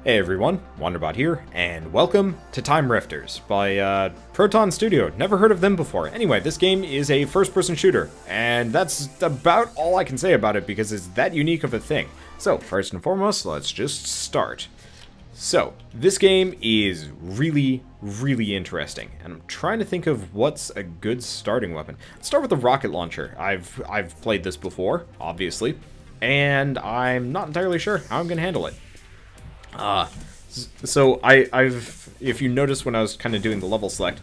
Hey everyone, Wanderbot here, and welcome to Time Rifters by Proton Studio. Never heard of them before. Anyway, this game is a first-person shooter, and that's about all I can say about it because it's that unique of a thing. So, first and foremost, let's just start. So, this game is really interesting, and I'm trying to think of what's a good starting weapon. Let's start with the rocket launcher. I've played this before, obviously, and I'm not entirely sure how I'm going to handle it. So if you notice when I was kind of doing the level select,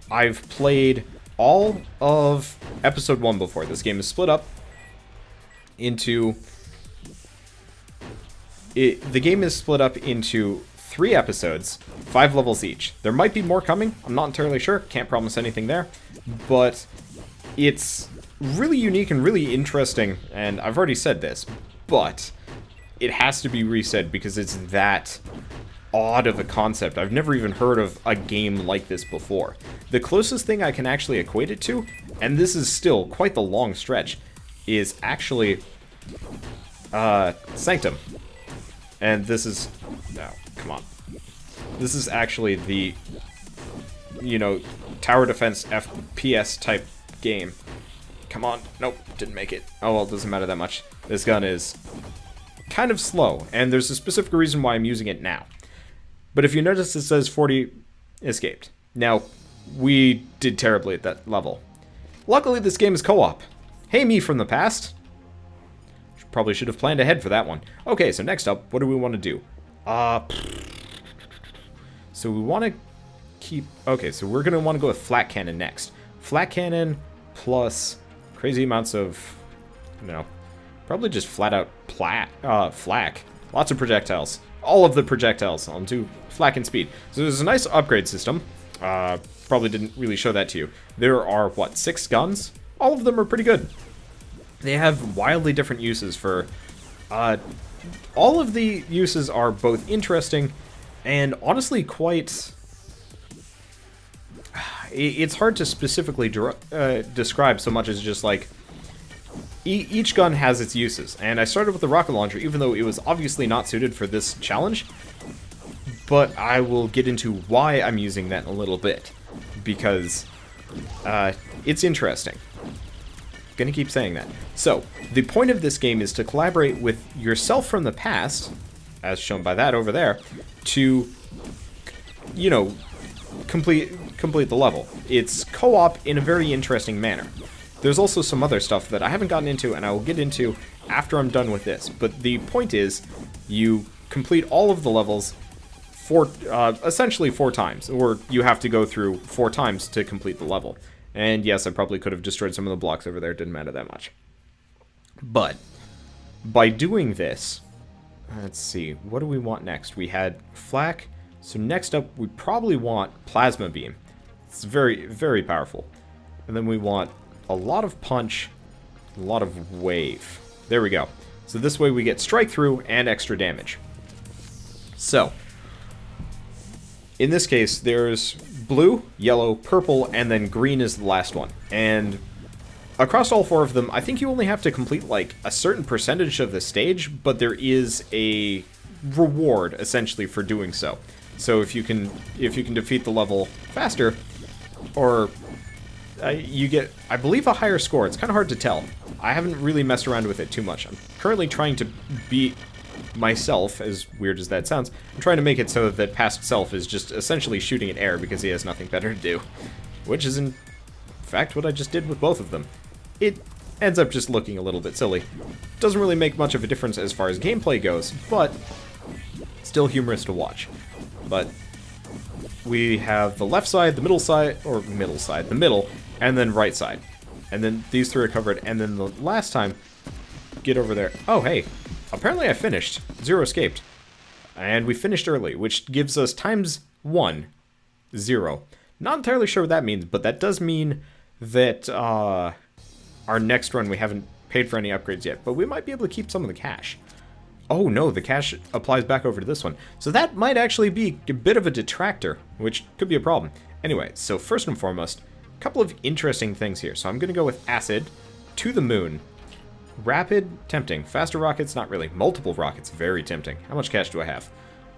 I've played all of episode 1 before. This game is split up into... the game is split up into 3 episodes, 5 levels each. There might be more coming, I'm not entirely sure, can't promise anything there, but it's really unique and really interesting, and I've already said this, but it has to be resaid because it's that odd of a concept. I've never even heard of a game like this before. The closest thing I can actually equate it to, and this is still quite the long stretch, is actually Sanctum. And this is... no, come on. This is actually the, you know, tower defense FPS type game. Come on. Nope, didn't make it. Oh well, it doesn't matter that much. This gun is kind of slow, and there's a specific reason why I'm using it now. But if you notice, it says 40 escaped. Now, we did terribly at that level. Luckily, this game is co-op. Hey, me from the past. Probably should have planned ahead for that one. Okay, so next up, what do we want to do? So we want to keep... okay, so we're going to want to go with flat cannon next. Flat cannon plus crazy amounts of... no. Probably just flat out flak. Lots of projectiles. All of the projectiles onto flak and speed. So there's a nice upgrade system. Probably didn't really show that to you. There are, what, 6 guns? All of them are pretty good. They have wildly different uses for... all of the uses are both interesting and honestly quite... it's hard to specifically describe so much as just like... each gun has its uses, and I started with the rocket launcher, even though it was obviously not suited for this challenge, but I will get into why I'm using that in a little bit, because it's interesting. Gonna keep saying that. So, the point of this game is to collaborate with yourself from the past, as shown by that over there, to, you know, complete the level. It's co-op in a very interesting manner. There's also some other stuff that I haven't gotten into, and I will get into after I'm done with this. But the point is, you complete all of the levels essentially 4 times, or you have to go through 4 times to complete the level. And yes, I probably could have destroyed some of the blocks over there, it didn't matter that much. But, by doing this, let's see, what do we want next? We had flak, so next up we probably want plasma beam. It's very powerful. And then we want a lot of punch, a lot of wave. There we go. So this way we get strike through and extra damage. So, in this case, there's blue, yellow, purple, and then green is the last one. And across all 4 of them, I think you only have to complete like a certain percentage of the stage, but there is a reward essentially for doing so. So if you can defeat the level faster, or you get, I believe, a higher score. It's kind of hard to tell. I haven't really messed around with it too much. I'm currently trying to beat myself, as weird as that sounds. I'm trying to make it so that past self is just essentially shooting at air because he has nothing better to do. Which is, in fact, what I just did with both of them. It ends up just looking a little bit silly. Doesn't really make much of a difference as far as gameplay goes, but still humorous to watch. But we have the left side, the middle side, the middle, and then right side. And then these 3 are covered, and then the last time, get over there. Oh, hey, apparently I finished. 0 escaped. And we finished early, which gives us ×1, 0. Not entirely sure what that means, but that does mean that our next run we haven't paid for any upgrades yet, but we might be able to keep some of the cash. Oh no, the cash applies back over to this one. So that might actually be a bit of a detractor, which could be a problem. Anyway, so first and foremost, a couple of interesting things here. So I'm going to go with acid, to the moon, rapid, tempting, faster rockets, not really, multiple rockets, very tempting. How much cash do I have?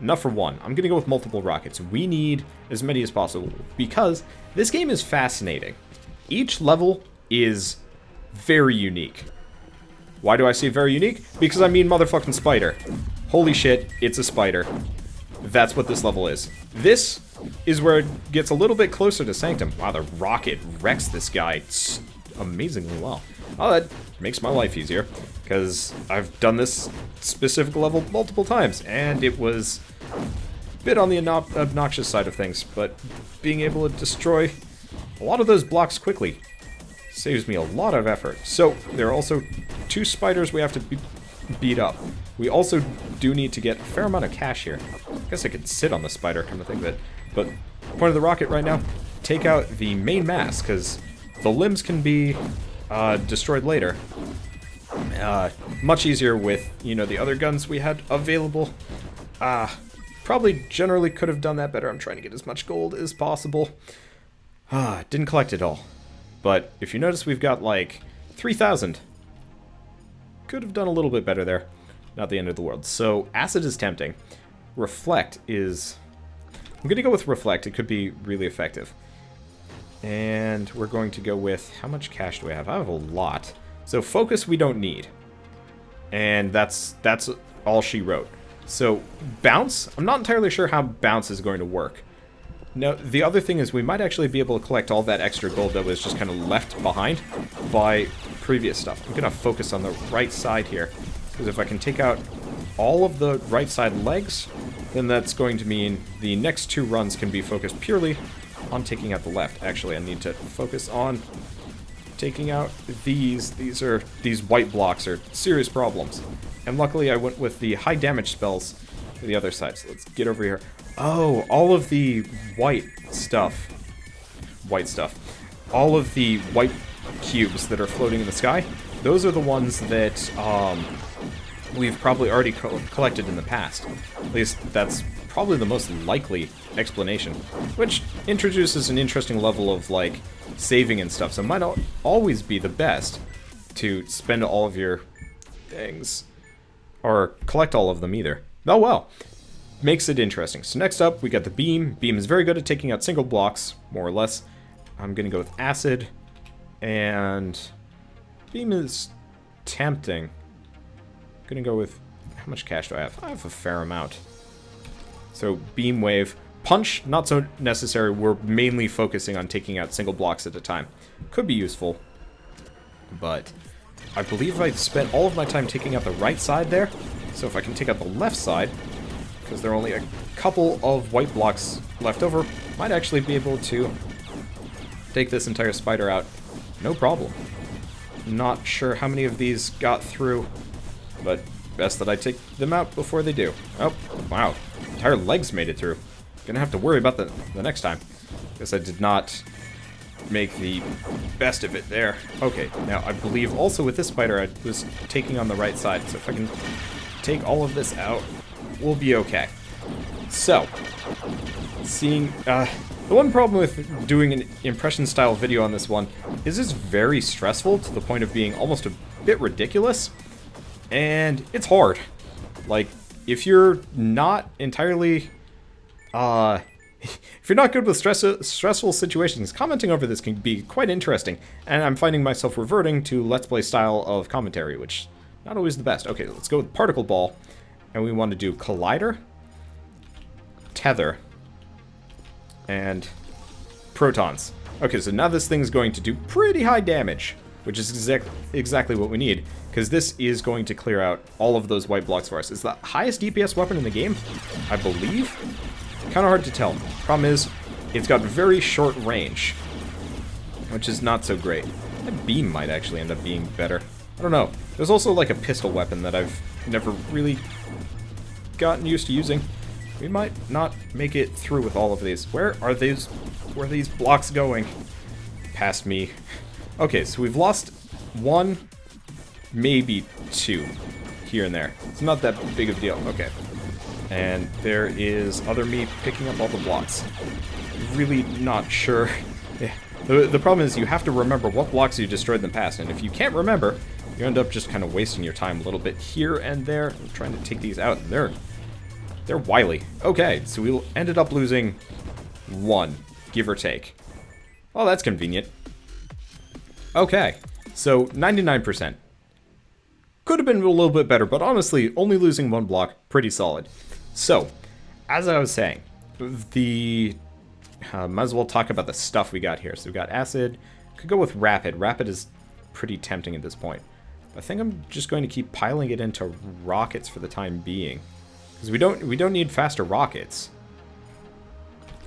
enough for one. I'm going to go with multiple rockets. We need as many as possible because this game is fascinating. Each level is very unique. Why do I say very unique? Because I mean motherfucking spider. Holy shit, it's a spider. That's what this level is. This is where it gets a little bit closer to Sanctum. Wow, the rocket wrecks this guy amazingly well. Oh, that makes my life easier, because I've done this specific level multiple times, and it was a bit on the obnoxious side of things, but being able to destroy a lot of those blocks quickly saves me a lot of effort. So, there are also 2 spiders we have to beat up. We also do need to get a fair amount of cash here. I guess I could sit on the spider, come to think of it. But point of the rocket right now, take out the main mass, because the limbs can be destroyed later. Much easier with, you know, the other guns we had available. Probably generally could have done that better. I'm trying to get as much gold as possible. Didn't collect it all. But if you notice, we've got like 3,000. Could have done a little bit better there. Not the end of the world. So, acid is tempting. Reflect is... I'm going to go with reflect. It could be really effective. And we're going to go with... How much cash do I have? I have a lot. So, focus we don't need. And that's all she wrote. So, bounce. I'm not entirely sure how bounce is going to work. Now, the other thing is we might actually be able to collect all that extra gold that was just kind of left behind by previous stuff. I'm going to focus on the right side here, because if I can take out all of the right side legs, then that's going to mean the next 2 runs can be focused purely on taking out the left. Actually, I need to focus on taking out these. These white blocks are serious problems. And luckily I went with the high damage spells for the other side. So let's get over here. Oh, all of the white stuff. All of the white cubes that are floating in the sky, those are the ones that we've probably already collected in the past. At least that's probably the most likely explanation, which introduces an interesting level of, like, saving and stuff. So it might not always be the best to spend all of your things, or collect all of them either. Oh well. Makes it interesting. So next up, we got the beam. Beam is very good at taking out single blocks, more or less. I'm gonna go with acid, and beam is tempting. Gonna go with... How much cash do I have? I have a fair amount. So, beam wave. Punch, not so necessary. We're mainly focusing on taking out single blocks at a time. Could be useful, but I believe I spent all of my time taking out the right side there. So if I can take out the left side, because there are only a couple of white blocks left over, might actually be able to take this entire spider out. No problem. Not sure how many of these got through, but best that I take them out before they do. Oh, wow. Entire legs made it through. Gonna have to worry about the next time. Guess I did not make the best of it there. Okay, now I believe also with this spider I was taking on the right side, so if I can take all of this out, we'll be okay. So, seeing, the one problem with doing an impression-style video on this one is it's very stressful to the point of being almost a bit ridiculous, and it's hard. Like, if you're not entirely, if you're not good with stressful situations, commenting over this can be quite interesting, and I'm finding myself reverting to Let's Play style of commentary, which not always the best. Okay, let's go with Particle Ball, and we want to do Collider, Tether, and Protons. Okay, so now this thing's going to do pretty high damage, which is exactly what we need, because this is going to clear out all of those white blocks for us. It's the highest DPS weapon in the game, I believe. Kind of hard to tell. Problem is, it's got very short range, which is not so great. That beam might actually end up being better. I don't know. There's also like a pistol weapon that I've never really gotten used to using. We might not make it through with all of these. Where are these blocks going? Past me. Okay, so we've lost 1, maybe 2 here and there. It's not that big of a deal. Okay. And there is other me picking up all the blocks. Really not sure. Yeah. The problem is you have to remember what blocks you destroyed in the past, and if you can't remember, you end up just kind of wasting your time a little bit here and there. I'm trying to take these out, and they're They're wily. Okay, so we ended up losing 1, give or take. Oh, that's convenient. Okay, so 99%. Could have been a little bit better, but honestly, only losing 1 block, pretty solid. So, as I was saying, might as well talk about the stuff we got here. So we got acid, could go with rapid. Rapid is pretty tempting at this point. I think I'm just going to keep piling it into rockets for the time being. Because we don't need faster rockets.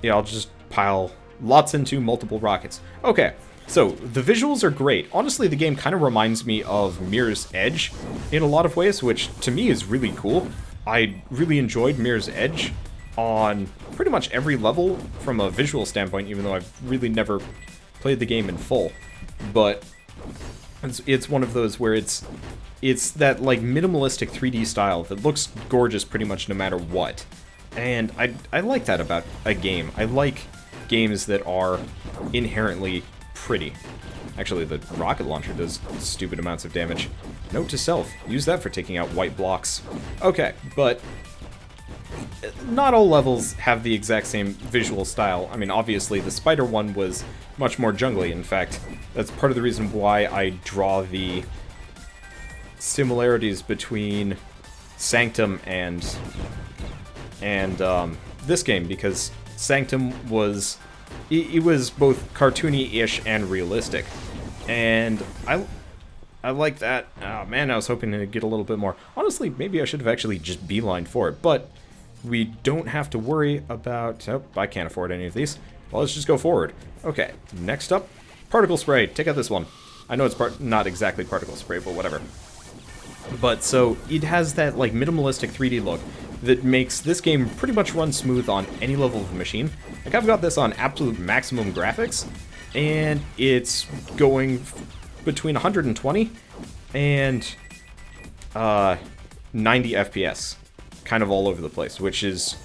Yeah, I'll just pile lots into multiple rockets. Okay, so the visuals are great. Honestly, the game kind of reminds me of Mirror's Edge in a lot of ways, which to me is really cool. I really enjoyed Mirror's Edge on pretty much every level from a visual standpoint, even though I've really never played the game in full. But it's one of those where it's that like minimalistic 3D style that looks gorgeous pretty much no matter what. And I like that about a game. I like games that are inherently pretty. Actually, the rocket launcher does stupid amounts of damage. Note to self, use that for taking out white blocks. Okay, but not all levels have the exact same visual style. I mean, obviously, the spider one was much more jungly. In fact, that's part of the reason why I draw the similarities between Sanctum and this game, because Sanctum was it was both cartoony-ish and realistic, and I like that. Oh man, I was hoping to get a little bit more. Honestly, maybe I should have actually just beelined for it, but we don't have to worry about... Oh, I can't afford any of these. Well, let's just go forward. Okay, next up, particle spray. Take out this one. I know it's not exactly particle spray, but whatever. But so it has that like minimalistic 3D look that makes this game pretty much run smooth on any level of the machine. Like, I've got this on absolute maximum graphics, and it's going between 120 and 90 FPS, kind of all over the place, which is,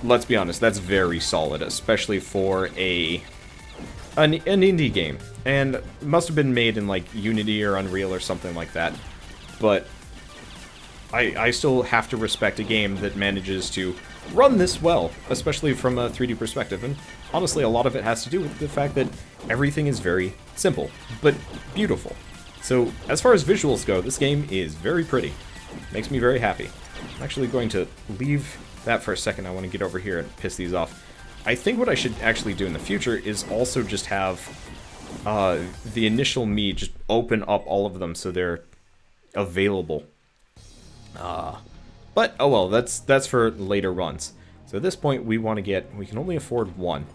let's be honest, that's very solid, especially for an indie game. And it must have been made in like Unity or Unreal or something like that, but I still have to respect a game that manages to run this well, especially from a 3D perspective. And honestly, a lot of it has to do with the fact that everything is very simple, but beautiful. So as far as visuals go, this game is very pretty. Makes me very happy. I'm actually going to leave that for a second. I want to get over here and piss these off. I think what I should actually do in the future is also just have the initial me just open up all of them so they're available. But, oh well, that's for later runs. So at this point, we can only afford 1.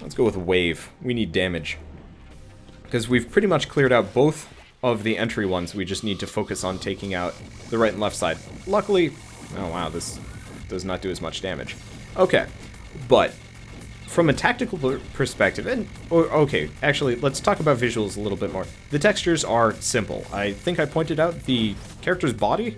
Let's go with wave. We need damage. Because we've pretty much cleared out both of the entry ones. We just need to focus on taking out the right and left side. Luckily, oh wow, this does not do as much damage. Okay, but from a tactical perspective, and okay, actually, let's talk about visuals a little bit more. The textures are simple. I think I pointed out the character's body.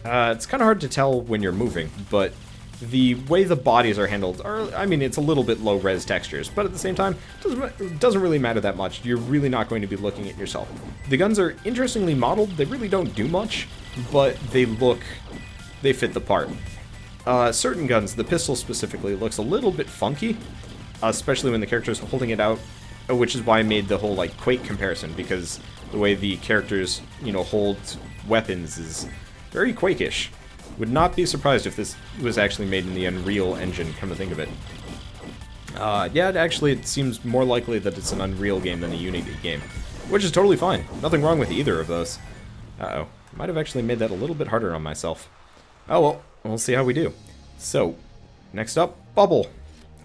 It's kind of hard to tell when you're moving, but the way the bodies are handled are, I mean, it's a little bit low-res textures, but at the same time, it doesn't really matter that much. You're really not going to be looking at yourself. The guns are interestingly modeled. They really don't do much, but they fit the part. Certain guns, the pistol specifically, looks a little bit funky, especially when the character's holding it out, which is why I made the whole, like, Quake comparison, because the way the characters, you know, hold weapons is very Quake-ish. Would not be surprised if this was actually made in the Unreal Engine, come to think of it. Yeah, it seems more likely that it's an Unreal game than a Unity game, which is totally fine. Nothing wrong with either of those. Uh-oh. Might have actually made that a little bit harder on myself. Oh well, we'll see how we do. So, next up, Bubble.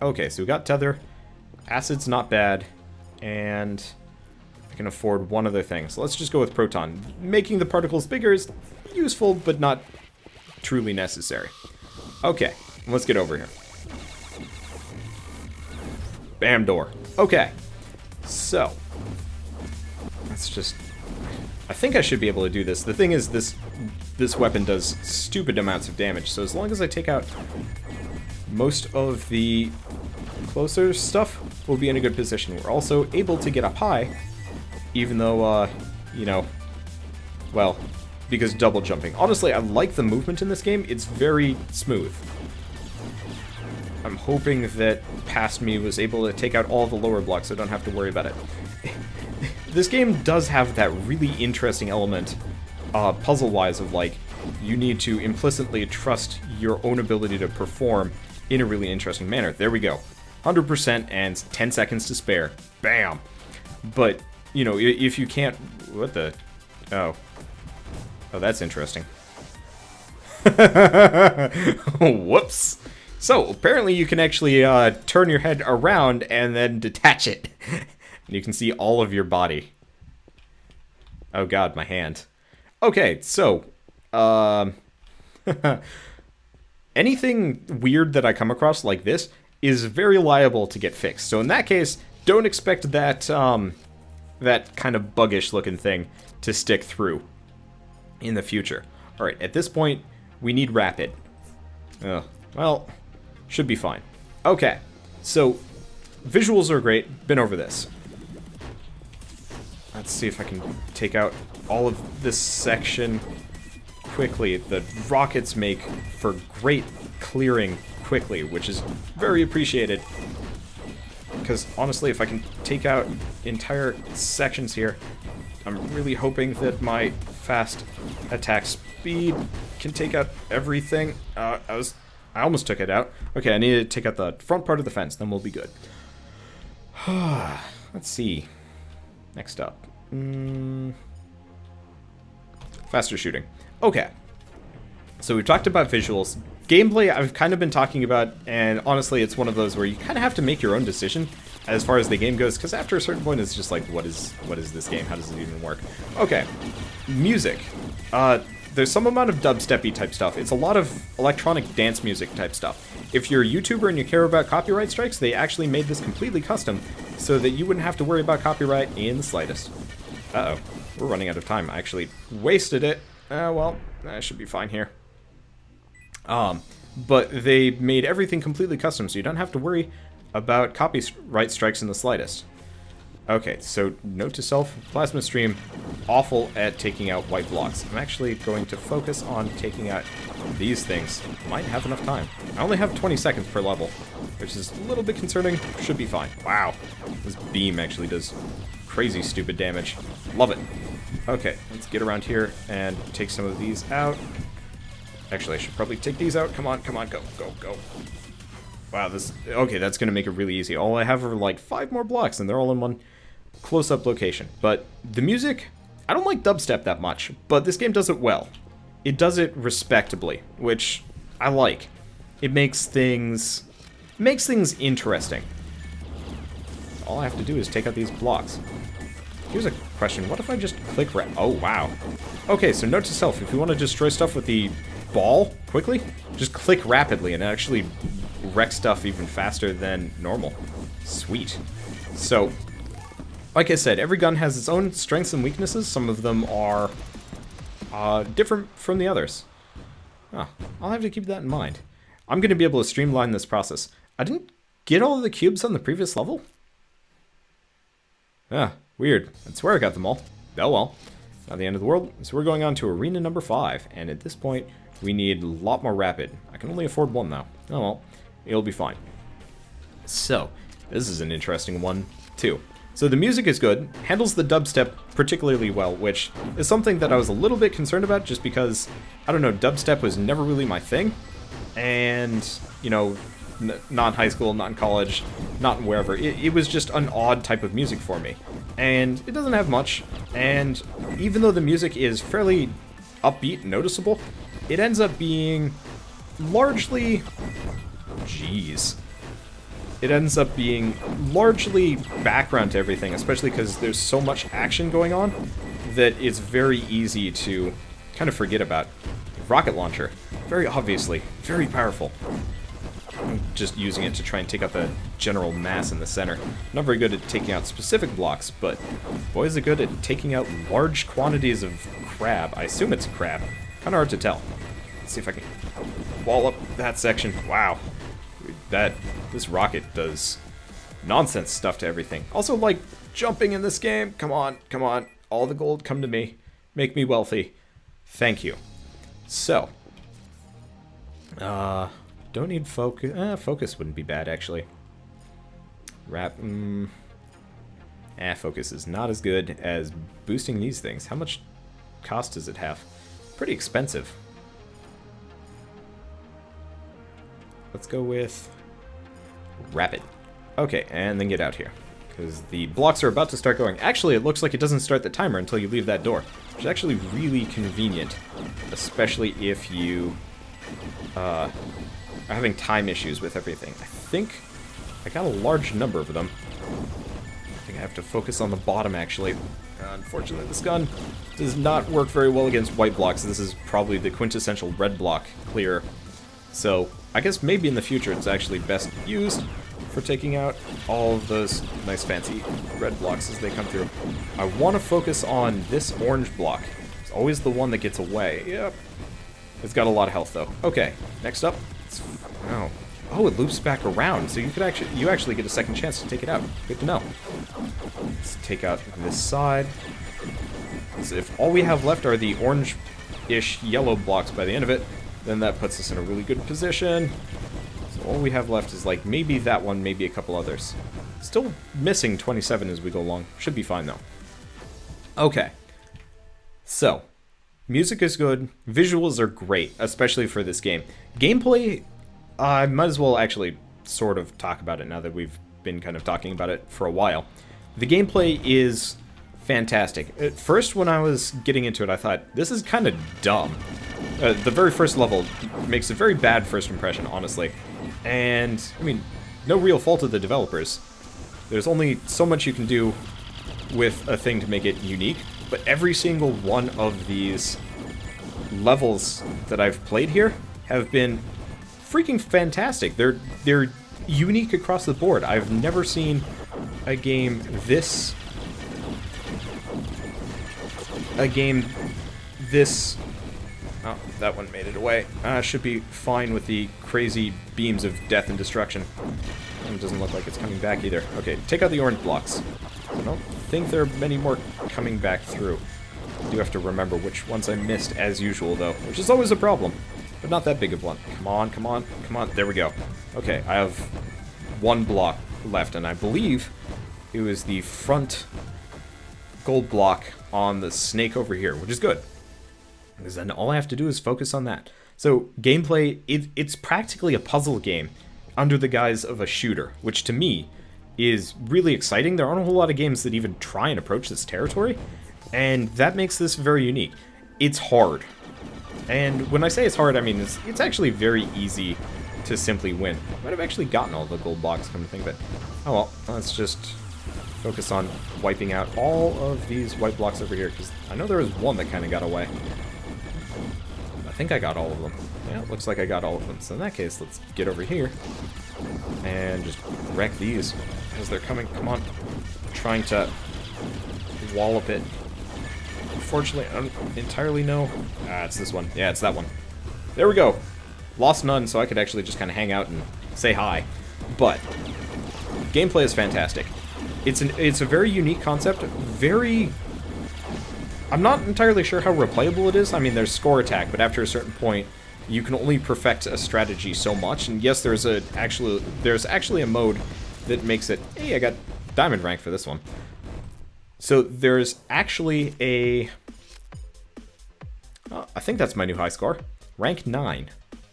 Okay, so we got Tether. Acid's not bad. And I can afford one other thing. So let's just go with Proton. Making the particles bigger is useful, but not truly necessary. Okay, let's get over here. Bam door. Okay, so let's just... I think I should be able to do this. The thing is, this weapon does stupid amounts of damage, so as long as I take out most of the closer stuff, we'll be in a good position. We're also able to get up high, even though, you know, well, because double jumping. Honestly, I like the movement in this game. It's very smooth. I'm hoping that past me was able to take out all the lower blocks so I don't have to worry about it. This game does have that really interesting element, puzzle-wise, of like, you need to implicitly trust your own ability to perform in a really interesting manner. There we go. 100% and 10 seconds to spare. Bam! But, you know, if you can't... What the... Oh. Oh, that's interesting. Whoops! So, apparently you can actually turn your head around and then detach it. And you can see all of your body. Oh god, my hand. Okay, so... anything weird that I come across like this is very liable to get fixed. So in that case, don't expect that that kind of buggish looking thing to stick through in the future. Alright, at this point, we need rapid. Well, should be fine. Okay, so visuals are great. Been over this. Let's see if I can take out all of this section quickly. The rockets make for great clearing quickly, which is very appreciated. Because honestly, if I can take out entire sections here, I'm really hoping that my fast attack speed can take out everything. I almost took it out. Okay, I need to take out the front part of the fence, then we'll be good. Let's see. Next up. Faster shooting. Okay. So we've talked about visuals. Gameplay I've kind of been talking about, and honestly it's one of those where you kind of have to make your own decision as far as the game goes, because after a certain point it's just like, what is this game? How does it even work? Okay. Music. There's some amount of dubstep-y type stuff. It's a lot of electronic dance music type stuff. If you're a YouTuber and you care about copyright strikes, they actually made this completely custom so that you wouldn't have to worry about copyright in the slightest. Uh-oh. We're running out of time. I actually wasted it. Well, I should be fine here. But they made everything completely custom, so you don't have to worry about copyright strikes in the slightest. Okay, so note to self, Plasma Stream, awful at taking out white blocks. I'm actually going to focus on taking out these things. Might have enough time. I only have 20 seconds per level, which is a little bit concerning. Should be fine. Wow, this beam actually does crazy stupid damage. Love it. Okay, let's get around here and take some of these out. Actually, I should probably take these out. Come on, go, go, go. Wow, this... Okay, that's going to make it really easy. All I have are, like, 5 more blocks, and they're all in one close-up location. But the music, I don't like dubstep that much, but this game does it well. It does it respectably, which I like. It makes things interesting. All I have to do is take out these blocks. Here's a question. What if I just click Oh, wow. Okay, so note to self, if you want to destroy stuff with the ball quickly, just click rapidly and actually wreck stuff even faster than normal. Sweet. So, like I said, every gun has its own strengths and weaknesses. Some of them are different from the others. Oh, I'll have to keep that in mind. I'm going to be able to streamline this process. I didn't get all of the cubes on the previous level? Ah, weird. I swear I got them all. Oh well. Not the end of the world. So we're going on to arena number 5, and at this point, we need a lot more rapid. I can only afford 1 though. Oh well. It'll be fine. So, this is an interesting one, too. So the music is good, handles the dubstep particularly well, which is something that I was a little bit concerned about just because, I don't know, dubstep was never really my thing. And, you know, not in high school, not in college, not in wherever. It was just an odd type of music for me. And it doesn't have much, and even though the music is fairly upbeat and noticeable, it ends up being largely... Jeez. It ends up being largely background to everything, especially because there's so much action going on that it's very easy to kind of forget about. Rocket launcher, very obviously, very powerful. I'm just using it to try and take out the general mass in the center. Not very good at taking out specific blocks, but boy is it good at taking out large quantities of crab. I assume it's crab. Kind of hard to tell. Let's see if I can wall up that section. Wow. This rocket does nonsense stuff to everything. Also, like, jumping in this game. Come on, come on. All the gold come to me. Make me wealthy. Thank you. So, don't need focus. Focus wouldn't be bad, actually. Focus is not as good as boosting these things. How much cost does it have? Pretty expensive. Let's go with rapid. Okay, and then get out here, because the blocks are about to start going. Actually, it looks like it doesn't start the timer until you leave that door, which is actually really convenient, especially if you are having time issues with everything. I think I got a large number of them. I think I have to focus on the bottom, actually. Unfortunately, this gun does not work very well against white blocks. This is probably the quintessential red block clear. So I guess maybe in the future it's actually best used for taking out all of those nice fancy red blocks as they come through. I want to focus on this orange block. It's always the one that gets away. Yep. It's got a lot of health though. Okay, next up. Oh, it loops back around, so you actually get a second chance to take it out. Good to know. Let's take out this side. So if all we have left are the orange-ish yellow blocks by the end of it, then that puts us in a really good position. So all we have left is like maybe that one, maybe a couple others. Still missing 27 as we go along. Should be fine though. Okay. So, music is good. Visuals are great, especially for this game. Gameplay, I might as well actually sort of talk about it now that we've been kind of talking about it for a while. The gameplay is fantastic. At first, when I was getting into it, I thought, this is kind of dumb. The very first level makes a very bad first impression, honestly. And, I mean, no real fault of the developers. There's only so much you can do with a thing to make it unique, but every single one of these levels that I've played here have been freaking fantastic. They're unique across the board. I've never seen a game this... Oh, that one made it away. Should be fine with the crazy beams of death and destruction. It doesn't look like it's coming back either. Okay, take out the orange blocks. I don't think there are many more coming back through. I do have to remember which ones I missed as usual, though, which is always a problem. But not that big of one. Come on, come on, come on. There we go. Okay, I have one block left, and I believe it was the front gold block on the snake over here, which is good. Because then all I have to do is focus on that. So, gameplay, it's practically a puzzle game under the guise of a shooter, which to me is really exciting. There aren't a whole lot of games that even try and approach this territory, and that makes this very unique. It's hard. And when I say it's hard, I mean it's actually very easy to simply win. Might have actually gotten all the gold blocks, come to think of it. Oh well, let's just focus on wiping out all of these white blocks over here, because I know there was one that kind of got away. I think I got all of them. Yeah, it looks like I got all of them. So in that case, let's get over here and just wreck these as they're coming. Come on. I'm trying to wallop it. Unfortunately, I don't entirely know. It's this one. Yeah, it's that one. There we go. Lost none, so I could actually just kind of hang out and say hi. But gameplay is fantastic. It's a very unique concept. I'm not entirely sure how replayable it is. I mean, there's score attack, but after a certain point, you can only perfect a strategy so much. And yes, there's actually a mode that makes it. Hey, I got diamond rank for this one. So there's actually a... I think that's my new high score. Rank 9.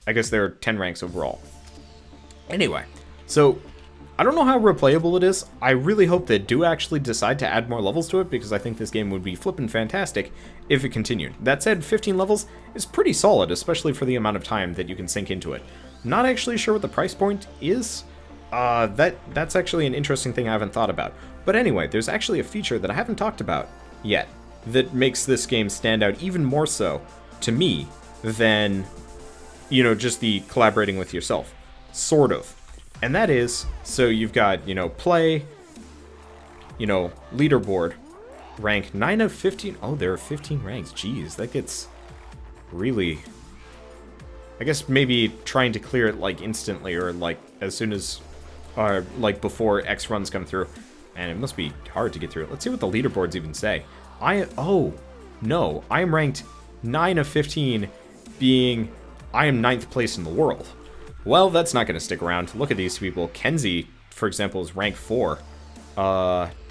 I guess there are 10 ranks overall. Anyway, so I don't know how replayable it is. I really hope they do actually decide to add more levels to it, because I think this game would be flippin' fantastic if it continued. That said, 15 levels is pretty solid, especially for the amount of time that you can sink into it. Not actually sure what the price point is. That's actually an interesting thing I haven't thought about. But anyway, there's actually a feature that I haven't talked about yet that makes this game stand out even more so to me than, you know, just the collaborating with yourself. Sort of. And that is, so you've got, you know, play, you know, leaderboard, rank 9 of 15. Oh, there are 15 ranks. Jeez, that gets really... I guess maybe trying to clear it, like, instantly, or, like, as soon as, like, before X runs come through. And it must be hard to get through it. Let's see what the leaderboards even say. Oh, no, I am ranked 9 of 15 being, I am 9th place in the world. Well, that's not going to stick around. Look at these people. Kenzie, for example, is rank 4.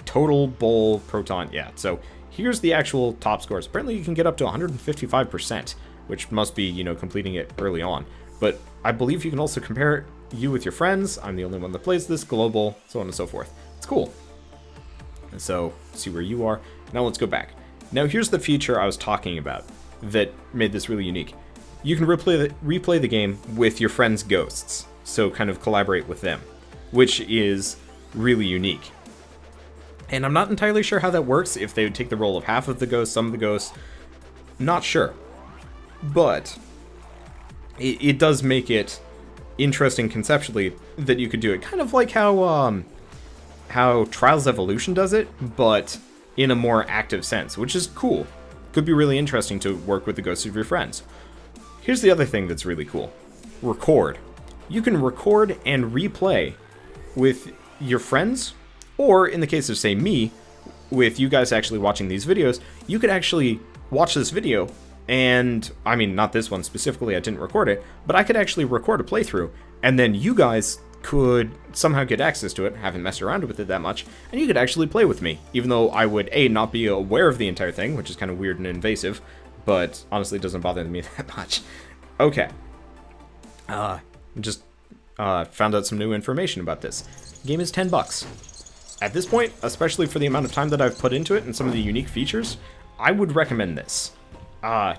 Total, Bowl, Proton, yeah. So here's the actual top scores. Apparently you can get up to 155%, which must be, you know, completing it early on. But I believe you can also compare you with your friends. I'm the only one that plays this, global, so on and so forth. It's cool. And so, see where you are. Now let's go back. Now here's the feature I was talking about that made this really unique. You can replay the game with your friends' ghosts, so kind of collaborate with them, which is really unique. And I'm not entirely sure how that works, if they would take the role of half of the ghosts, some of the ghosts, not sure. But it does make it interesting conceptually that you could do it, kind of like how Trials Evolution does it, but in a more active sense, which is cool. Could be really interesting to work with the ghosts of your friends. Here's the other thing that's really cool. Record. You can record and replay with your friends, or in the case of, say, me, with you guys actually watching these videos, you could actually watch this video, and, I mean, not this one specifically, I didn't record it, but I could actually record a playthrough, and then you guys could somehow get access to it, haven't messed around with it that much, and you could actually play with me, even though I would, A, not be aware of the entire thing, which is kind of weird and invasive, but honestly it doesn't bother me that much. Okay. Just found out some new information about this. The game is $10. At this point, especially for the amount of time that I've put into it and some of the unique features, I would recommend this. I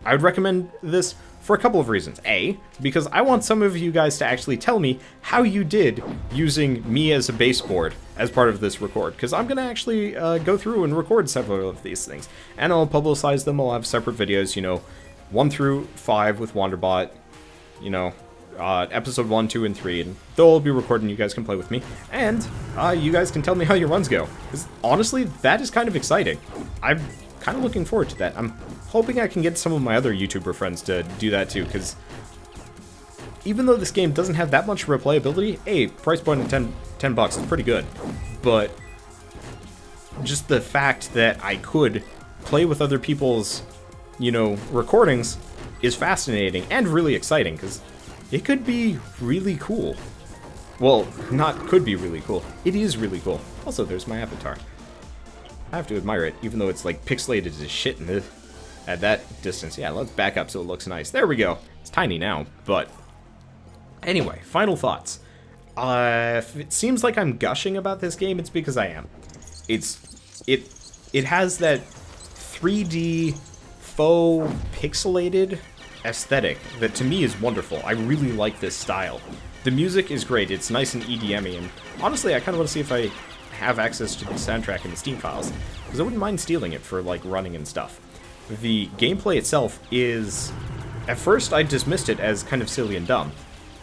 would recommend this for a couple of reasons. A, because I want some of you guys to actually tell me how you did using me as a baseboard as part of this record, because I'm going to actually go through and record several of these things. And I'll publicize them, I'll have separate videos, you know, 1 through 5 with Wanderbot, you know, episode 1, 2, and 3, and they'll all be recorded and you guys can play with me, and you guys can tell me how your runs go, because honestly, that is kind of exciting. I'm kind of looking forward to that. I'm hoping I can get some of my other YouTuber friends to do that too, because even though this game doesn't have that much replayability, price point of $10 is pretty good, but just the fact that I could play with other people's, you know, recordings is fascinating and really exciting, because it could be really cool. Well, not could be really cool. It is really cool. Also, there's my avatar. I have to admire it, even though it's like pixelated as shit at that distance. Yeah, let's back up so it looks nice. There we go. It's tiny now, but anyway, final thoughts. If it seems like I'm gushing about this game, it's because I am. It has that 3D faux pixelated aesthetic that to me is wonderful. I really like this style. The music is great. It's nice and EDM-y, and honestly, I kind of want to see if I have access to the soundtrack in the Steam files, because I wouldn't mind stealing it for like running and stuff. The gameplay itself is, at first I dismissed it as kind of silly and dumb,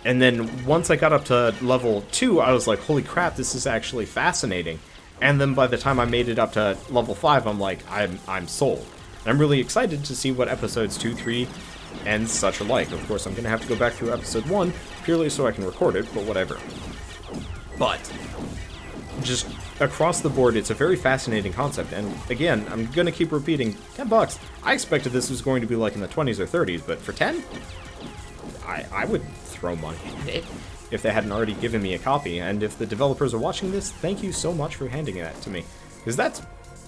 and then once I got up to level 2, I was like, holy crap, this is actually fascinating. And then by the time I made it up to level 5, I'm like, I'm sold. And I'm really excited to see what episodes 2, 3, and such are like. Of course, I'm going to have to go back through episode 1, purely so I can record it, but whatever. But just across the board, it's a very fascinating concept, and again, I'm going to keep repeating, $10. I expected this was going to be like in the 20s or 30s, but for 10? I would throw money at it if they hadn't already given me a copy, and if the developers are watching this, thank you so much for handing that to me, because that's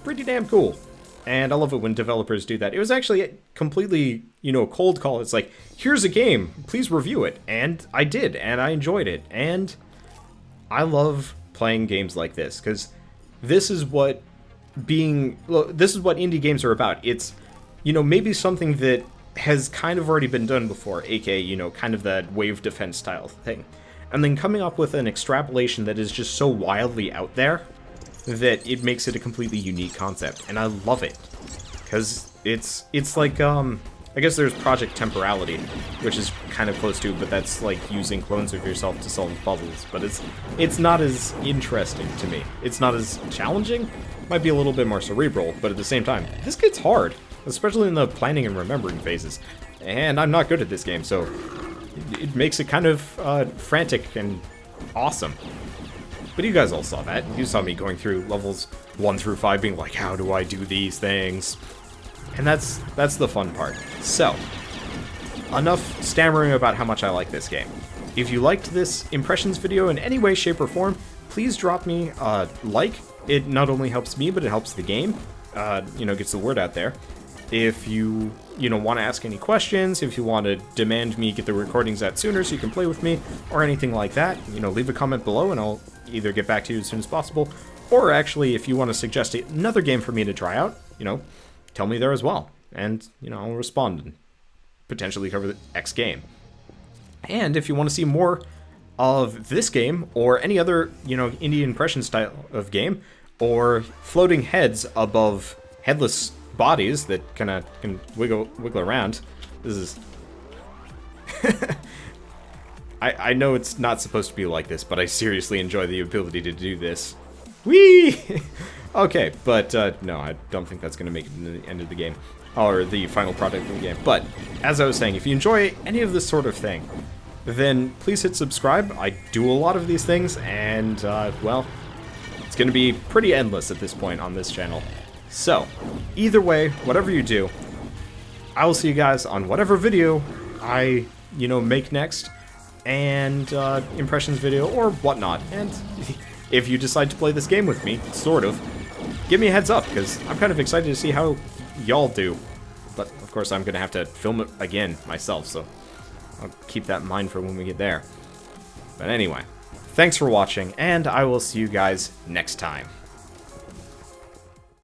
pretty damn cool. And I love it when developers do that. It was actually a completely, you know, cold call. It's like, here's a game, please review it. And I did, and I enjoyed it. And I love playing games like this, because this is what indie games are about. It's, you know, maybe something that has kind of already been done before, aka, you know, kind of that wave defense style thing. And then coming up with an extrapolation that is just so wildly out there that it makes it a completely unique concept, and I love it, because it's like, I guess there's Project Temporality, which is kind of close to, but that's like using clones of yourself to solve puzzles, but it's not as interesting to me. It's not as challenging, might be a little bit more cerebral, but at the same time, this gets hard, especially in the planning and remembering phases, and I'm not good at this game, so it makes it kind of frantic and awesome. But you guys all saw that. You saw me going through levels 1 through 5 being like, how do I do these things? And that's the fun part. So, enough stammering about how much I like this game. If you liked this impressions video in any way, shape, or form, please drop me a like. It not only helps me, but it helps the game. Gets the word out there. If you want to ask any questions, if you want to demand me get the recordings out sooner so you can play with me, or anything like that, leave a comment below and I'll either get back to you as soon as possible, or actually, if you want to suggest another game for me to try out, tell me there as well. And, I'll respond and potentially cover the X game. And if you want to see more of this game, or any other, indie impression style of game, or floating heads above headless bodies that kind of can wiggle around. This is... I know it's not supposed to be like this, but I seriously enjoy the ability to do this. Whee! Okay, but no, I don't think that's going to make it to the end of the game, or the final product of the game. But, as I was saying, if you enjoy any of this sort of thing, then please hit subscribe. I do a lot of these things, and, well, it's going to be pretty endless at this point on this channel. So, either way, whatever you do, I will see you guys on whatever video I, make next, and impressions video, or whatnot. And if you decide to play this game with me, sort of, give me a heads up, because I'm kind of excited to see how y'all do. But, of course, I'm going to have to film it again myself, so I'll keep that in mind for when we get there. But anyway, thanks for watching, and I will see you guys next time.